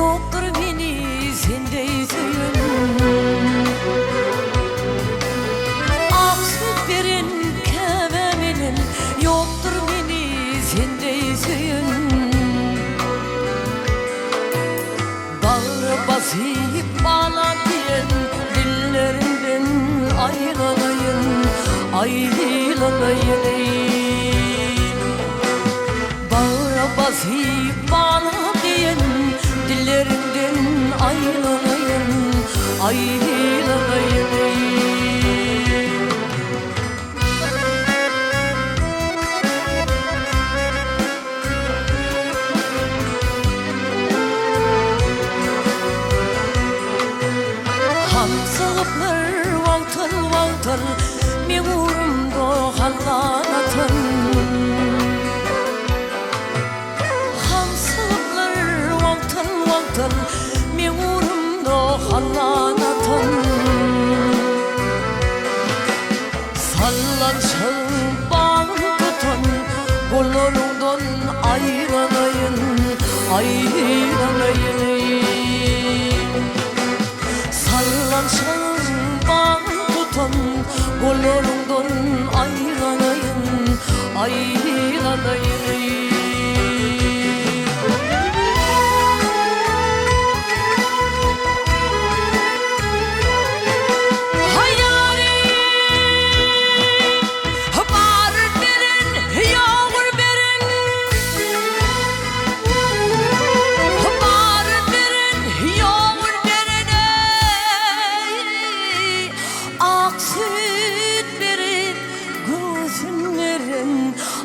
yoktur beni sendey söyün. Ak süt veren kevemenin yoktur beni sendey söyün. Bağrı basıp bağla diyen dillerinden ayrılayın, ayrılayın ey. Bağrı basıp bağla diyen dillerinden ayrılayın, ayrılayın ey. Hamsılıplar valtır valtır men uğrumda hallanatın. Hamsılıplar valtır valtır men uğrumda hallanatın. Sallançın bağım tutun kollarımdan ayrılayın, ayrılayın ey. Sallançın bağım tutun kollarımdan ayrılayın, ayrılayın ey.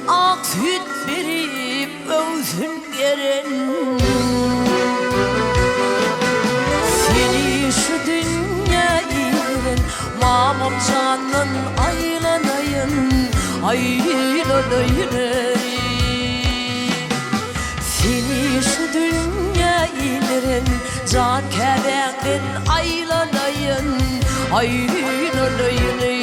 Ak süt verip özün veren. Seni şu dünya ilen mamam canın aylanayın, aylanayın ey. Seni şu dünya ilen can kevenden aylanayın, aylanayın ey.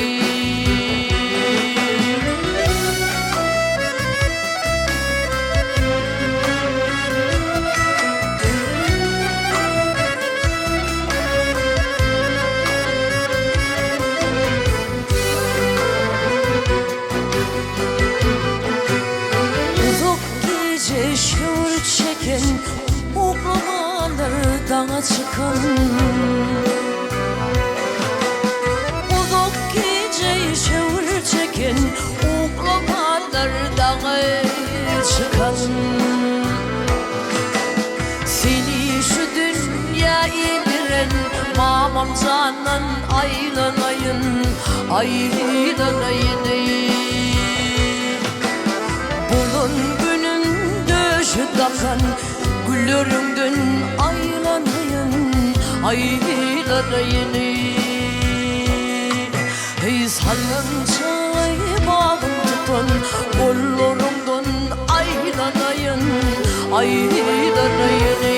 Şur çeken uğlamalar dağa çıkan. Uzak gece şur çeken uğlamalar dağa çıkan. Seni şu dünya indiren mamam canan aylanayın, aylanayın ey. Bunun dakan güllerimden aylanayın, aylanayın ey. Ey sallançay bağım tutun kollarımdan aylanayın, aylanayın ey.